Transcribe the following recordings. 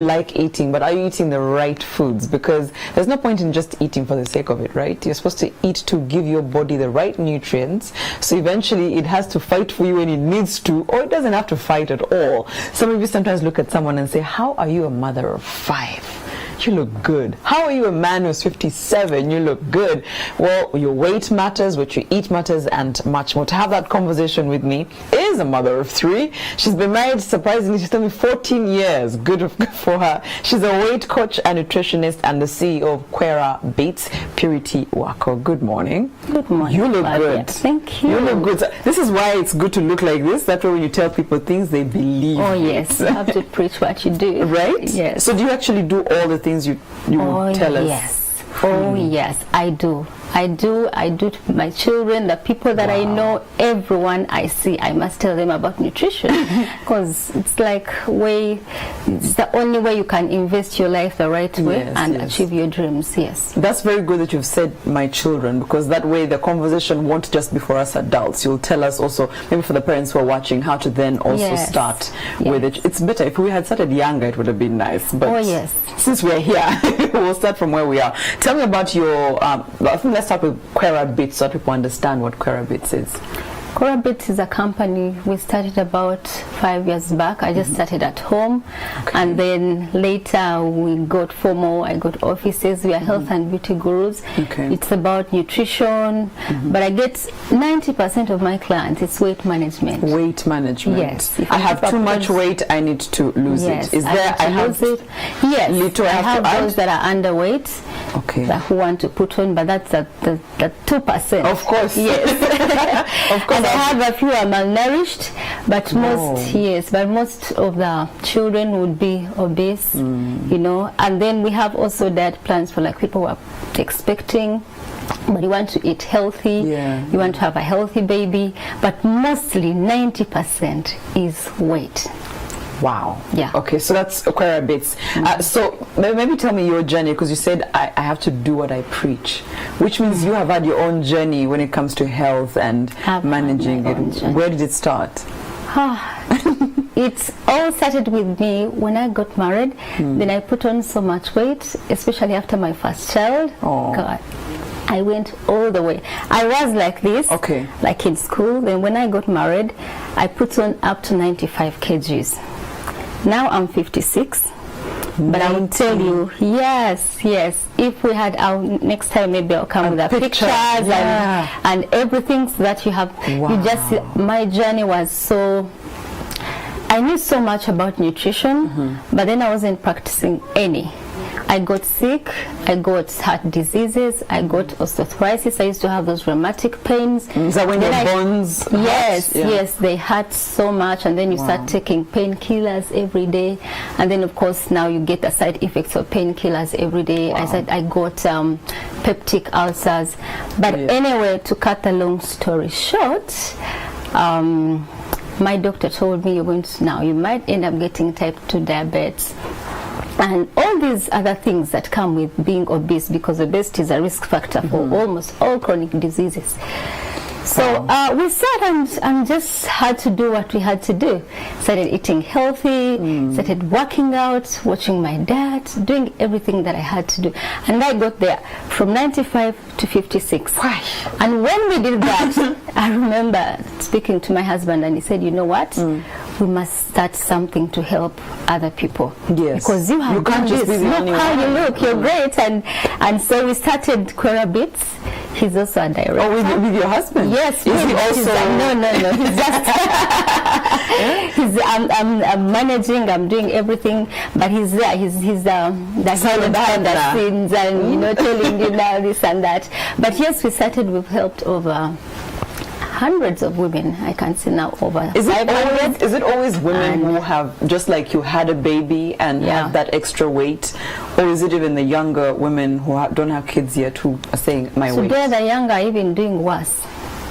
like eating, but are you eating the right foods? Because there's no point in just eating for the sake of it, right? You're supposed to eat to give your body the right nutrients, so eventually it has to fight for you when it needs to, or it doesn't have to fight at all. Some of you sometimes look at someone and say, how are you a mother of 5? You look good. How are you a man who's 57? You look good. Well, your weight matters, what you eat matters, and much more. To have that conversation with me is a mother of 3. She's been married, surprisingly, she's told me 14 years. Good for her. She's a weight coach and nutritionist and the CEO of Kwera Beats, Purity Wako. Good morning. Good morning. You look good. Thank you. You look good. So this is why it's good to look like this. That way when you tell people things, they believe. Oh, yes. You have to preach what you do. Right? Yes. So do you actually do all the things you tell us? Yes. Oh, yes, I do. I do to my children, the people that I know, everyone I see, I must tell them about nutrition, because it's like it's the only way you can invest your life the right way and achieve your dreams. Yes. That's very good that you've said my children, because that way the conversation won't just be for us adults. You'll tell us also, maybe for the parents who are watching, how to then also start with it. It's better. If we had started younger, it would have been nice. But since we're here, we'll start from where we are. Tell me about your, I think let's start with Kwera Beats so that people understand what Kwera Beats is. Kwera Beats is a company we started about 5 years back. I just started at home, and then later we got formal. I got offices. We are health and beauty gurus. It's about nutrition, but I get 90% of my clients, it's weight management. Weight management. Yes. If I have too much weight, I need to lose it. Is there? I have it. Yes. Little I have to those that are underweight. Who want to put on, but that's the 2%. Of course. Yes. Of course. And I have a few are malnourished, but most of the children would be obese, you know. And then we have also diet plans for like people who are expecting, but you want to eat healthy, you want to have a healthy baby, but mostly 90% is weight. Wow. Yeah. Okay, so that's Kwera Beats. So maybe tell me your journey, because you said I have to do what I preach, which means you have had your own journey when it comes to health and managing it. Where did it start? It all started with me when I got married. Then I put on so much weight, especially after my first child. God. I went all the way. I was like this, like in school. Then when I got married, I put on up to 95 kgs. Now I'm 56, but I will tell you, yes, if we had our next time, maybe I'll come with the pictures and everything so that you have. You just, my journey was so, I knew so much about nutrition, but then I wasn't practicing any. I got sick, I got heart diseases, I got osteoarthritis. I used to have those rheumatic pains. Is that when your bones hurt? Yes, they hurt so much, and then you start taking painkillers every day, and then of course now you get the side effects of painkillers every day. I got peptic ulcers. But anyway, to cut the long story short, my doctor told me you might end up getting type 2 diabetes. And all these other things that come with being obese, because obesity is a risk factor for almost all chronic diseases. So we sat and just had to do what we had to do. Started eating healthy, started working out, watching my diet, doing everything that I had to do. And I got there from 95 to 56. And when we did that, I remember speaking to my husband, and he said, you know what? We must start something to help other people. Yes. Because you can't just look how you look, you're great. And so we started Kwera Beats. He's also a director. Oh, with your husband? Yes. Is he also? No. He's just. I'm managing. I'm doing everything, but he's there. He's the hero behind the scenes, and you know, telling you now this and that. But yes, we started. We've helped over hundreds of women. I can see now over 500. Is it always women who have, just like you, had a baby and have that extra weight, or is it even the younger women who don't have kids yet who are saying my weight? So they're the younger, even doing worse.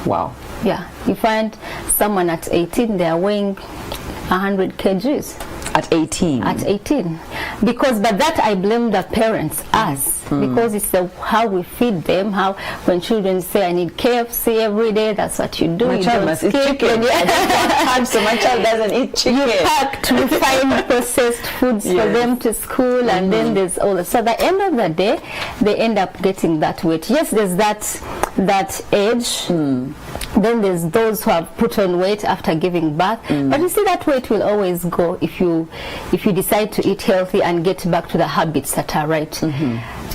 Wow. Yeah, you find someone at 18, they are weighing 100 kgs. At 18? At 18. But that I blame the parents, us. because it's how we feed them. How when children say, I need KFC every day, that's what you do. My you child don't must eat skip chicken. and- I don't want carbs, so my child doesn't eat chicken. You packed refined processed foods for Yes. them to school, and then there's all that. So at the end of the day, they end up getting that weight. Yes, there's that age. Then there's those who have put on weight after giving birth. But you see, that weight will always go if you decide to eat healthy and get back to the habits that are right.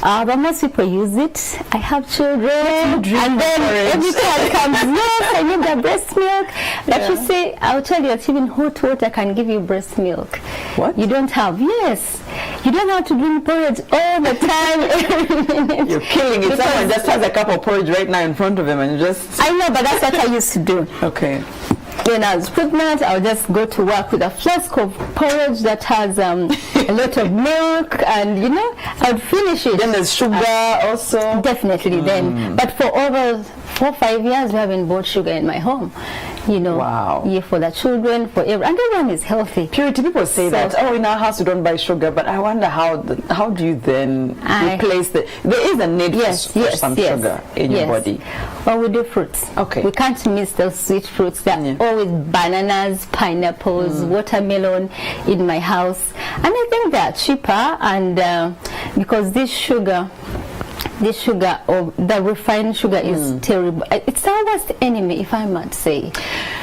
But most people use it. I have children, and then every time comes, yes, I need the breast milk. But you say, I'll tell you that even hot water can give you breast milk. What? You don't have, yes. You don't have to drink porridge all the time, every minute. You're killing it. Because- Someone just has a cup of porridge right now in front of him and you just... I know, but that's what I used to do. Okay. When I was pregnant, I would just go to work with a flask of porridge that has a lot of milk, and I would finish it. Then there's sugar also. Definitely then. But for over 4 or 5 years, we haven't bought sugar in my home. Wow. Yeah, for the children, for everyone, and everyone is healthy. Purity, people say that, in our house we don't buy sugar, but I wonder how do you then replace there is a need for some sugar in your body. Well, we do fruits. Okay. We can't miss those sweet fruits. There are always bananas, pineapples, watermelon in my house. And I think they are cheaper, and because this sugar or the refined sugar is terrible. It's our worst enemy, if I might say.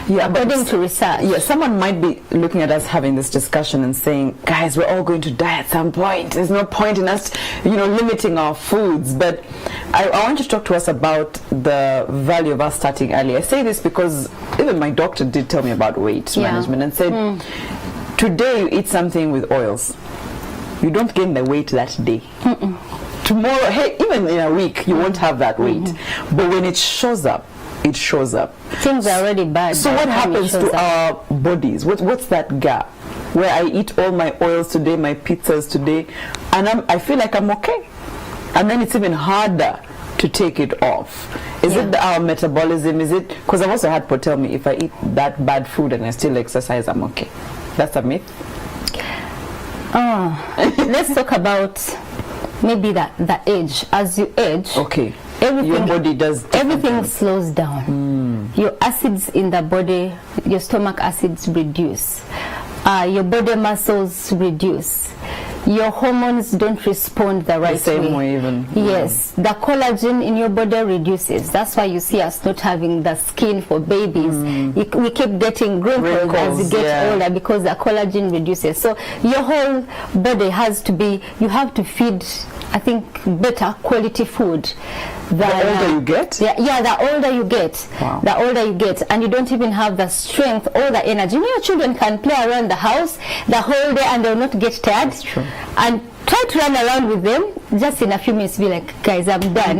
Yeah, according to research. Yeah, someone might be looking at us having this discussion and saying, guys, we're all going to die at some point. There's no point in us, limiting our foods. But I want you to talk to us about the value of us starting early. I say this because even my doctor did tell me about weight management and said, today you eat something with oils. You don't gain the weight that day. Tomorrow, hey, even in a week, you won't have that weight. But when it shows up, it shows up. Things are already bad. So what happens to our bodies? What's that gap? Where I eat all my oils today, my pizzas today, and I feel like I'm okay. And then it's even harder to take it off. Is it our metabolism? Is it, because I've also had people tell me if I eat that bad food and I still exercise, I'm okay. That's a myth. Let's talk about maybe the age. As you age, okay, your body does everything slows down. Your acids in the body, your stomach acids reduce, your body muscles reduce, your hormones don't respond the right same way even. Yes, the collagen in your body reduces. That's why you see us not having the skin for babies. We keep getting wrinkles as you get older because the collagen reduces. So your whole body has to be, you have to feed, I think, better quality food. The older you get? The older you get. Wow. The older you get, and you don't even have the strength or the energy. Your children can play around the house the whole day and they'll not get tired. That's true. And try to run around with them, just in a few minutes be like, guys, I'm done.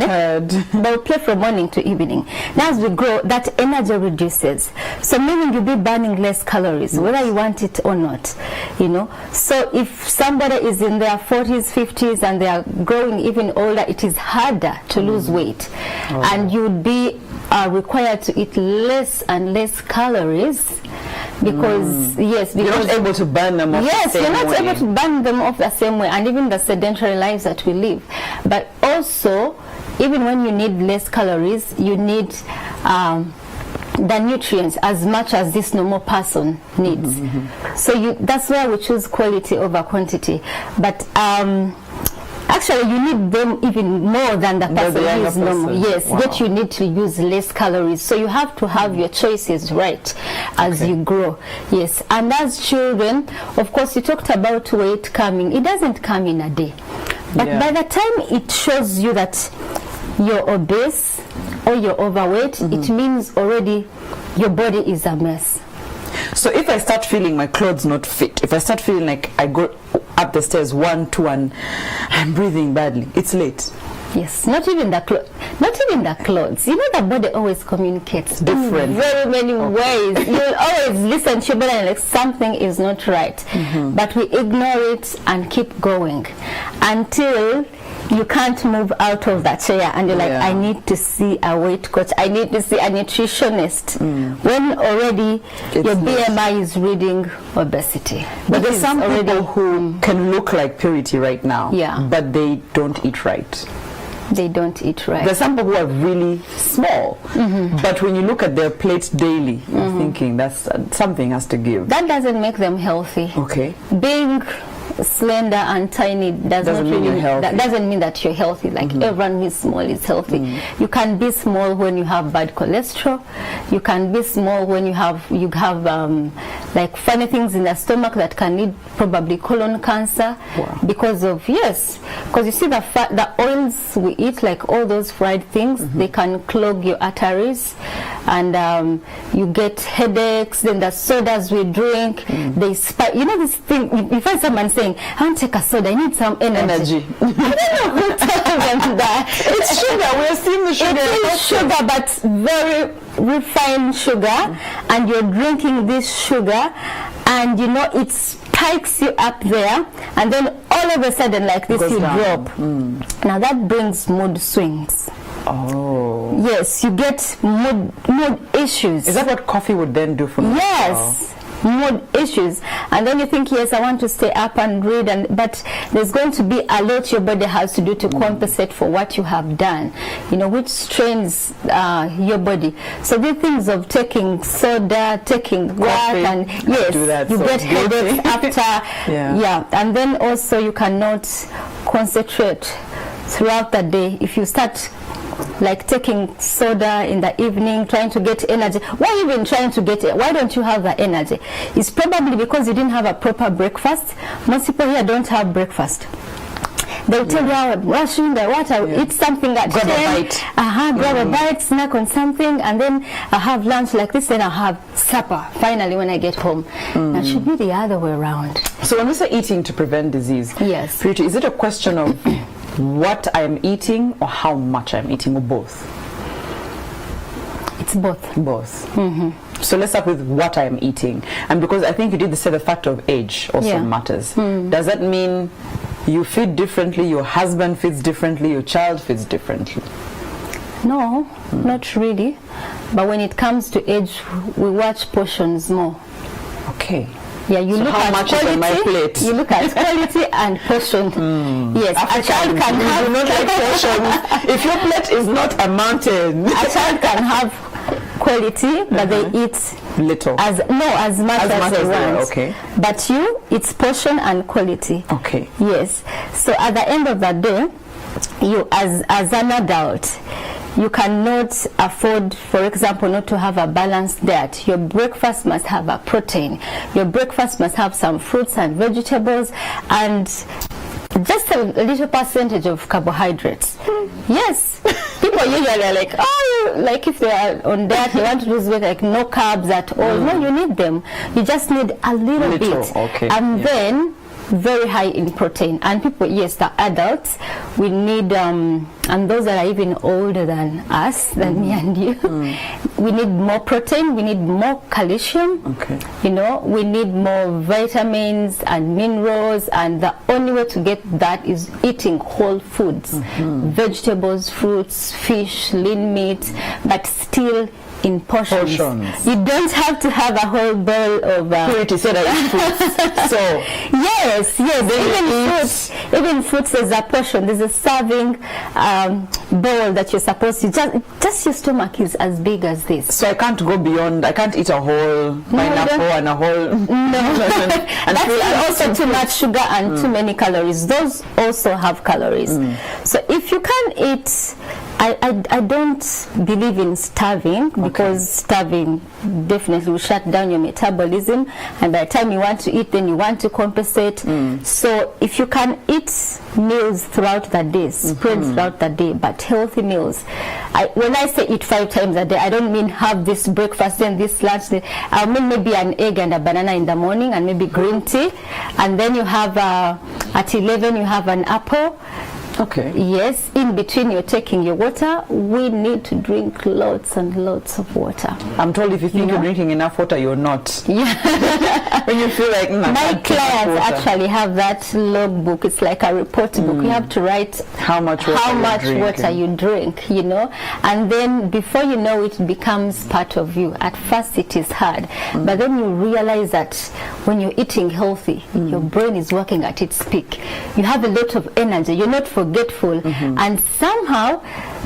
They'll play from morning to evening. Now as we grow, that energy reduces. So meaning you'll be burning less calories, whether you want it or not. So if somebody is in their 40s, 50s, and they are growing even older, it is harder to lose weight. And you would be required to eat less and less calories. Because you're not able to burn them off the same way. You're not able to burn them off the same way, and even the sedentary lives that we live. But also, even when you need less calories, you need the nutrients as much as this normal person needs. So that's why we choose quality over quantity. But actually, you need them even more than the person who is normal. Yes, yet you need to use less calories. So you have to have your choices right as you grow. Yes, and as children, of course, you talked about weight coming. It doesn't come in a day. But by the time it shows you that you're obese or you're overweight, it means already your body is a mess. So if I start feeling my clothes not fit, if I start feeling like I go up the stairs 1, 2 and I'm breathing badly, it's late. Yes, not even the clothes. The body always communicates different in very many ways. You'll always listen to your body like something is not right. But we ignore it and keep going until you can't move out of that chair, and you're like, Yeah. I need to see a weight coach, I need to see a nutritionist, when already It's your not. BMI is reading obesity. But which there's is some already people who can look like Purity right now, Yeah. but they don't eat right. they don't eat right. There's some people who are really small, but when you look at their plate daily, you're thinking that's something has to give. That doesn't make them healthy. Okay. Being slender and tiny Doesn't not mean really, you're healthy. that doesn't mean that you're healthy. Like everyone who is small is healthy. You can be small when you have bad cholesterol. You can be small when you have like funny things in the stomach that can lead probably colon cancer. Wow. Because of because you see the fat, the oils we eat, like all those fried things, they can clog your arteries, and you get headaches. Then the sodas we drink, they spike. You know this thing. You find someone saying, "I want to take a soda. I need some energy." I don't know who told them that. It's sugar. We're seeing the sugar. It is sugar, but very refined sugar, and you're drinking this sugar, and you know it spikes you up there, and then all of a sudden, like this, Goes you down. drop. Now that brings mood swings. Oh. Yes, you get mood issues. Is that what coffee would then do for me? Yes, mood issues. And then you think, yes, I want to stay up and read, but there's going to be a lot your body has to do to compensate for what you have done, you know, which strains your body. So the things of taking soda, taking that, Coffee. and I yes, do that, you so get guilty. headaches after. Yeah. And then also you cannot concentrate throughout the day if you start like taking soda in the evening, trying to get energy. Why are you even trying to get it? Why don't you have the energy? It's probably because you didn't have a proper breakfast. Most people here don't have breakfast. They'll tell you, I'm rushing the water, eat something at Grab a 10, bite. grab a bite, snack on something, and then I have lunch like this, then I'll have supper finally when I get home. That should be the other way around. So when we say eating to prevent disease, Yes. Purity, is it a question of what I'm eating or how much I'm eating, or both? It's both. Both. So let's start with what I'm eating. And because I think you did say the factor of age also Yeah. matters. Does that mean you feed differently, your husband feeds differently, your child feeds differently? No, not really. But when it comes to age, we watch portions more. Okay. Yeah, you So look how at much is quality. on my plate? You look at quality and portion. Yes, a child can We have do not like portions. If your plate is not a mountain, a child can have quality, but they eat little. as much As as much they as they want. are, okay. But it's portion and quality. Okay. Yes. So at the end of the day, you as an adult, you cannot afford, for example, not to have a balanced diet. Your breakfast must have a protein. Your breakfast must have some fruits and vegetables, and just a little percentage of carbohydrates. Yes. People usually are like, oh, like if they are on diet, they want to lose weight, like no carbs at all. No, you need them. You just need a little bit. Okay. And then very high in protein. And people, yes, the adults, we need, and those that are even older than us, than me and you, we need more protein, we need more calcium, Okay. you know, we need more vitamins and minerals, and the only way to get that is eating whole foods, vegetables, fruits, fish, lean meat, but still in portions. You don't have to have a whole bowl of Purity said I eat fruits. So yes, even fruits, there's a portion, there's a serving bowl that you're supposed to just your stomach is as big as this. So I can't go beyond. I can't eat a whole pineapple and a whole. And that's also too much sugar and too many calories. Those also have calories. So if you can eat, I don't believe in starving, because starving definitely will shut down your metabolism, and by the time you want to eat, then you want to compensate. So if you can eat meals throughout the day, spread throughout the day, but healthy meals. When I say eat 5 times a day, I don't mean have this breakfast then this lunch. I mean maybe an egg and a banana in the morning, and maybe green tea, and then you have at 11 you have an apple. Okay. Yes, in between you're taking your water. We need to drink lots and lots of water. I'm told if you think you're drinking enough water, you're not. Yeah. When you feel like, My clients actually have that logbook. It's like a report book. You have to write how much water you drink, you know, and then before you know it becomes part of you. At first it is hard, but then you realize that when you're eating healthy, your brain is working at its peak. You have a lot of energy. You're not forgetful, and somehow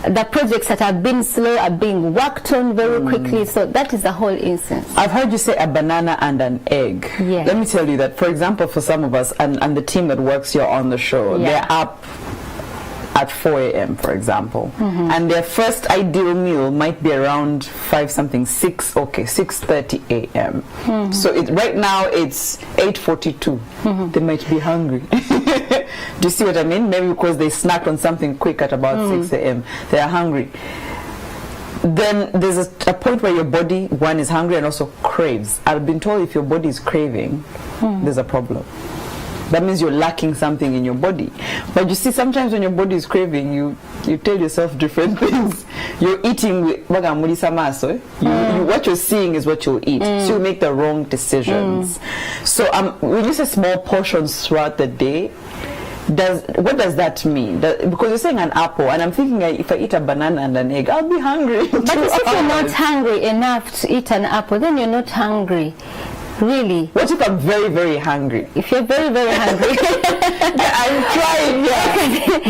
the projects that have been slow are being worked on very quickly. So that is the whole instance. I've heard you say a banana and an egg. Yes. Let me tell you that, for example, for some of us and the team that works here on the show, they're up at 4 a.m. for example, and their first ideal meal might be around 6:30 a.m. So right now it's 8:42. They might be hungry. Do you see what I mean? Maybe because they snacked on something quick at about 6 a.m. They are hungry. Then there's a point where your body, one, is hungry and also craves. I've been told if your body is craving, there's a problem. That means you're lacking something in your body. But you see, sometimes when your body is craving, you tell yourself different things. You're eating with what you're seeing is what you'll eat. So you make the wrong decisions. So when you say small portions throughout the day, what does that mean? Because you're saying an apple, and I'm thinking if I eat a banana and an egg, I'll be hungry. But if you're not hungry enough to eat an apple, then you're not hungry. Really? What if I'm very, very hungry? If you're very, very hungry, I'm trying,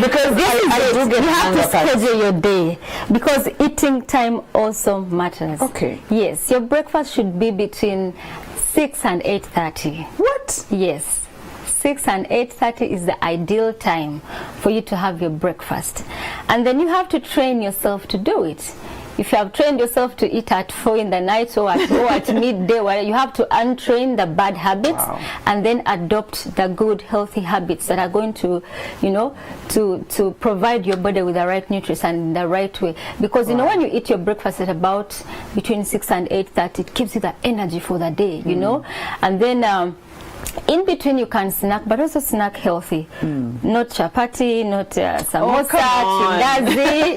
because I do get you have to schedule your day, because eating time also matters. Okay. Yes, your breakfast should be between 6 and 8:30. What? Yes. 6 and 8:30 is the ideal time for you to have your breakfast. And then you have to train yourself to do it. If you have trained yourself to eat at 4 in the night or at midday, you have to untrain the bad habits and then adopt the good, healthy habits that are going to, to provide your body with the right nutrients and the right way. Because, when you eat your breakfast at about between 6 and 8:30, it gives you the energy for the day, And then in between you can snack, but also snack healthy. Not chapati, not samosa, chindazi,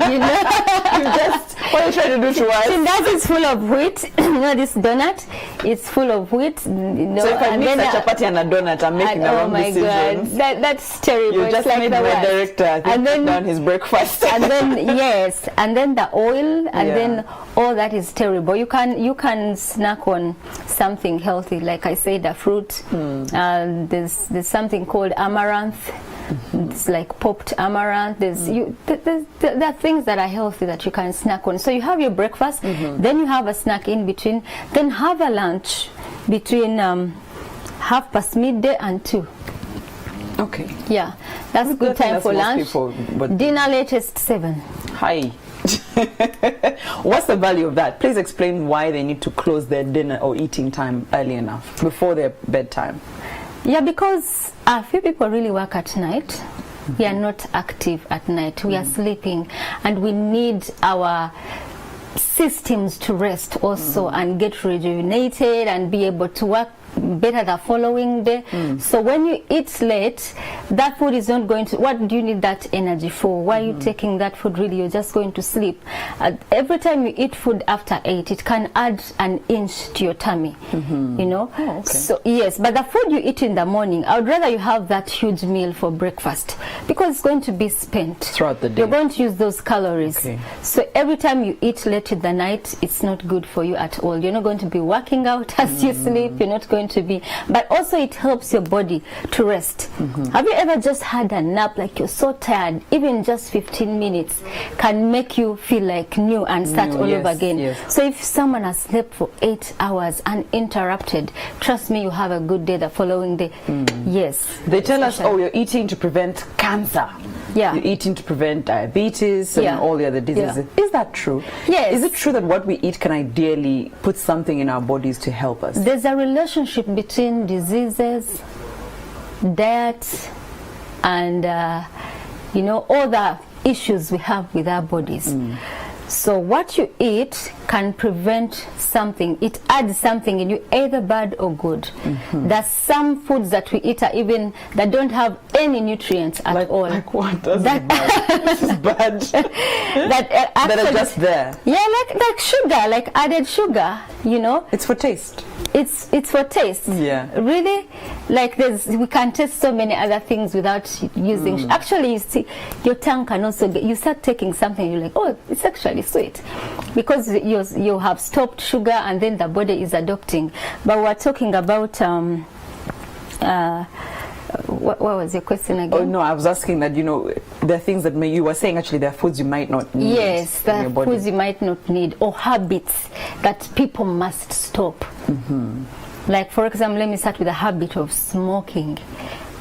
What are you trying to do to us? Chindazi is full of wheat. This donut, it's full of wheat. So if I mix a chapati and a donut, I'm making the wrong decisions. God, that's terrible. You just made my director down his breakfast. And then and then the oil, and then all that is terrible. You can snack on something healthy, like I said, a fruit. There's something called amaranth. It's like popped amaranth. There are things that are healthy that you can snack on. So you have your breakfast, then you have a snack in between, then have a lunch between 1:30 midday and 2. Okay. Yeah, that's good time for lunch. People, dinner latest 7. Hi. What's the value of that? Please explain why they need to close their dinner or eating time early enough, before their bedtime. Yeah, because a few people really work at night. We are not active at night. We are sleeping, and we need our systems to rest also and get rejuvenated and be able to work better the following day. So when you eat late, that food is not going to, what do you need that energy for? Why are you taking that food? Really, you're just going to sleep. Every time you eat food after 8, it can add an inch to your tummy, Oh, okay. So yes, but the food you eat in the morning, I would rather you have that huge meal for breakfast, because it's going to be spent throughout the day. You're going to use those calories. Okay. So every time you eat late in the night, it's not good for you at all. You're not going to be working out as you sleep. You're not going to be, but also it helps your body to rest. Have you ever just had a nap, like you're so tired, even just 15 minutes can make you feel like new and start all over again. Yes. So if someone has slept for 8 hours uninterrupted, trust me, you have a good day the following day. Yes. They tell us, you're eating to prevent cancer. Yeah. You're eating to prevent diabetes and all the other diseases. Is that true? Yes. Is it true that what we eat can ideally put something in our bodies to help us? There's a relationship between diseases, diet, and all the issues we have with our bodies. So what you eat can prevent something. It adds something in you, either bad or good. There's some foods that we eat that don't have any nutrients at all. Like what? This is bad. that are just there. Yeah, like sugar, like added sugar. You know. It's for taste. It's for taste. Yeah. Really, like we can taste so many other things without using. Actually, you see, your tongue can also you start taking something, you're like, oh, it's actually sweet, because you have stopped sugar, and then the body is adopting. But we're talking about what was your question again? Oh no, I was asking that, you know, there are things that you were saying actually there are foods you might not need. Yes, there are foods you might not need, or habits that people must stop. Like, for example, let me start with the habit of smoking.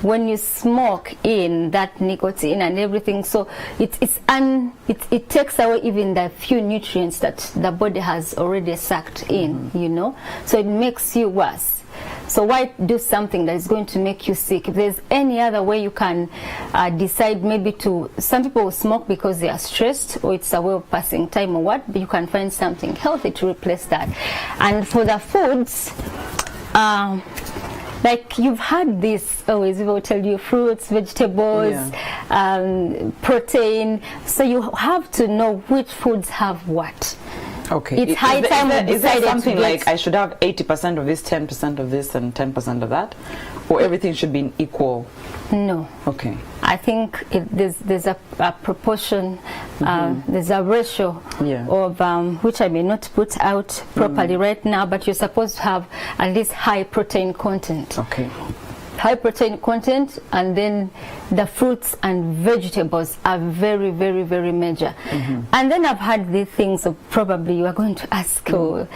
When you smoke in that nicotine and everything, so it takes away even the few nutrients that the body has already sucked in, you know, so it makes you worse. So why do something that is going to make you sick? If there's any other way you can decide, maybe some people smoke because they are stressed, or it's a way of passing time or what, but you can find something healthy to replace that. And for the foods, like you've had this always, people tell you fruits, vegetables, protein, so you have to know which foods have what. Okay. It's high time we is there decided something to like I should have 80% of this, 10% of this, and 10% of that? Or everything should be equal? No. Okay. I think there's a proportion, there's a ratio of which I may not put out properly right now, but you're supposed to have at least high protein content. Okay. High protein content, and then the fruits and vegetables are very, very, very major. And then I've had these things of, probably you are going to ask of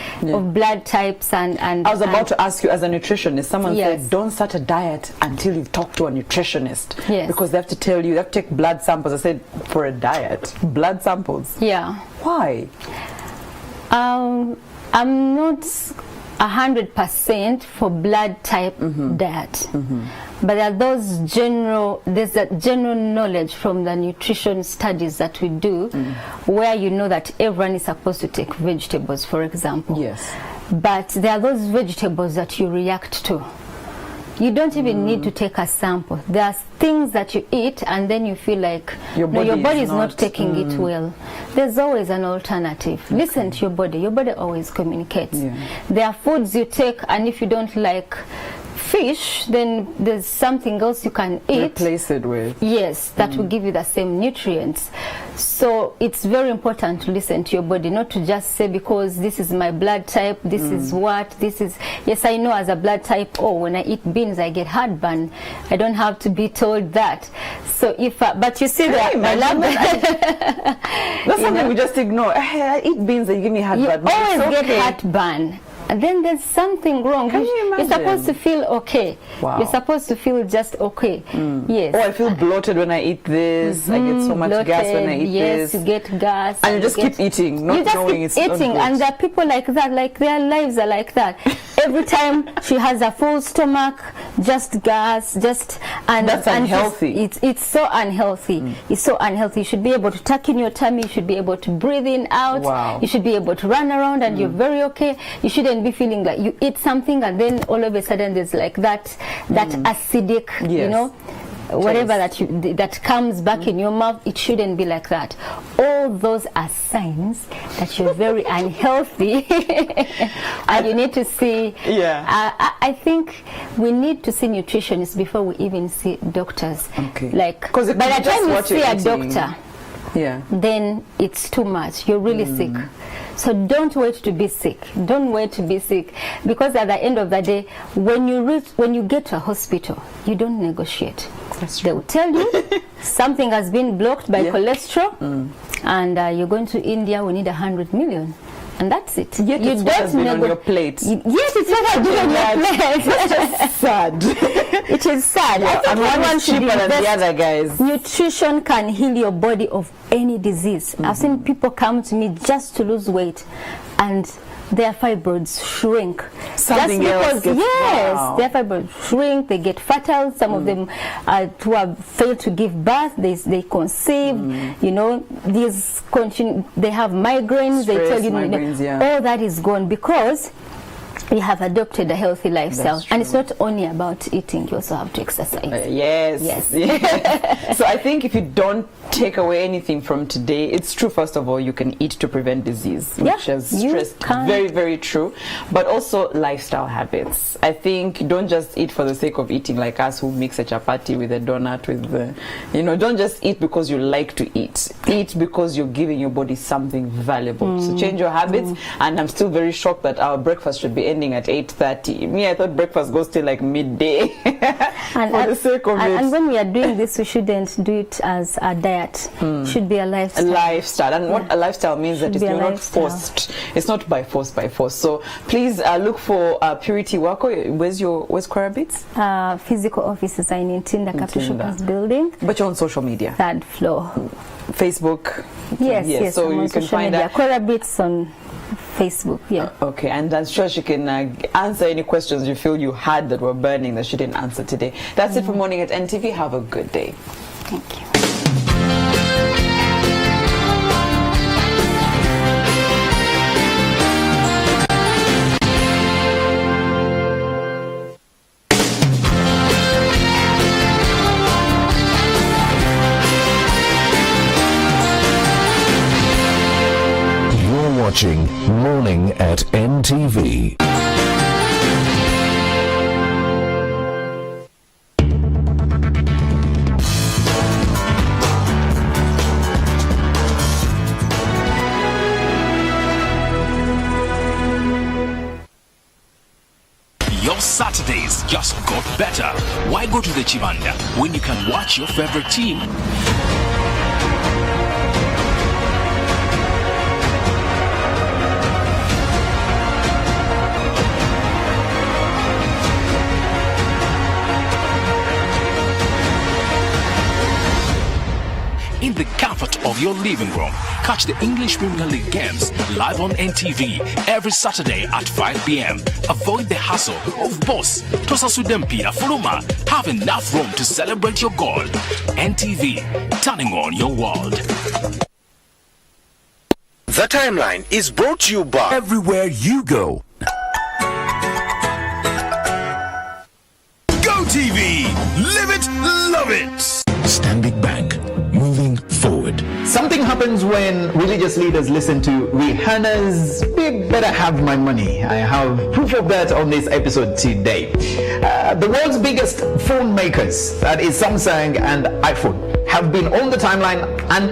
blood types and I was about to ask you, as a nutritionist, someone Yes. said don't start a diet until you've talked to a nutritionist. Yes. Because they have to tell you, they have to take blood samples. I said, for a diet, blood samples? Yeah. Why? I'm not 100% for blood type diet, but there are there's a general knowledge from the nutrition studies that we do, where you know that everyone is supposed to take vegetables, for example. Yes. But there are those vegetables that you react to. You don't even need to take a sample. There are things that you eat and then you feel like your body is not taking it well. There's always an alternative. Okay. Listen to your body. Your body always communicates. Yeah. There are foods you take, and if you don't like fish, then there's something else you can eat. Replace it with. Yes, that will give you the same nutrients. So it's very important to listen to your body, not to just say because this is my blood type, this is what, this is. Yes, I know as a blood type, oh, when I eat beans, I get heartburn. I don't have to be told that. So if, but you see that, I love that. That's something we just ignore. I eat beans and you give me heartburn. You always get heartburn. And then there's something wrong. Can you imagine? You're supposed to feel okay. Wow. You're supposed to feel just okay. Yes. Oh, I feel bloated when I eat this. I get so much bloated, gas when I eat this. Yes, you get gas. And you just keep eating, not knowing it's not good. And there are people like that, like their lives are like that. Every time she has a full stomach, just gas, and that's unhealthy. It's so unhealthy. It's so unhealthy. You should be able to tuck in your tummy. You should be able to breathe in, out. Wow. You should be able to run around, and you're very okay. You shouldn't be feeling like you eat something and then all of a sudden there's like that acidic, you know, whatever that comes back in your mouth. It shouldn't be like that. All those are signs that you're very unhealthy and you need to see. I think we need to see nutritionists before we even see doctors. Okay. Like, by the time you see a doctor, then it's too much. You're really sick. So don't wait to be sick. Don't wait to be sick, because at the end of the day, when you get to a hospital, you don't negotiate. That's true. They will tell you something has been blocked by cholesterol, and you're going to India. We need 100 million. And that's it. Yet it's what has been on your plate. Yes, it's what has been on your plate. It's just sad. It is sad. Yeah, I think one cheaper than the other guys. Nutrition can heal your body of any disease. I've seen people come to me just to lose weight, and their fibroids shrink. Something Just else because, gets- yes, wow. their fibroids shrink, they get fertile. Some of them who have failed to give birth, they conceive. You know, they have migraines. They Stress, tell you, migraines, yeah. all that is gone because you have adopted a healthy lifestyle. That's And it's true. not only about eating, you also have to exercise. Yes. Yes. Yes. So I think if you don't take away anything from today, it's true, first of all, you can eat to prevent disease, Yeah, which is you stressed. can. Very, very true. But also lifestyle habits. I think don't just eat for the sake of eating, like us who mix a chapati with a donut with the, don't just eat because you like to eat. Eat because you're giving your body something valuable. So change your habits. And I'm still very shocked that our breakfast should be ending at 8:30. Me, I thought breakfast goes till like midday. For the sake of it. And when we are doing this, we shouldn't do it as a diet. Should be a A lifestyle. lifestyle, and what a lifestyle means Should that be a you're not lifestyle. forced. It's not by force. So please look for Purity Wako. Where's Quora Beats? Physical offices are in Ntinda Capital Ntinda. Shoppers building, But you're on social media, 3rd floor. Facebook. Yes, So I'm you on can social find media. that. Quora Beats on Facebook. Yeah. Okay, and I'm sure she can answer any questions you feel you had that were burning that she didn't answer today. That's it for Morning at NTV. Have a good day. Thank you. You're watching Morning at NTV. Your Saturdays just got better. Why go to the Chibanda when you can watch your favorite team? In the comfort of your living room, catch the English Premier League games live on NTV every Saturday at 5 p.m. Avoid the hassle of boss, Tosa Sudempira Fuluma. Have enough room to celebrate your goal. NTV, turning on your world. The Timeline is brought to you by Everywhere you go. Go TV! Live it, love it! Stanbic Bank. Moving forward. Something happens when religious leaders listen to Rihanna's "We Better Have My Money." I have proof of that on this episode today. The world's biggest phone makers, that is Samsung and iPhone, have been on the timeline and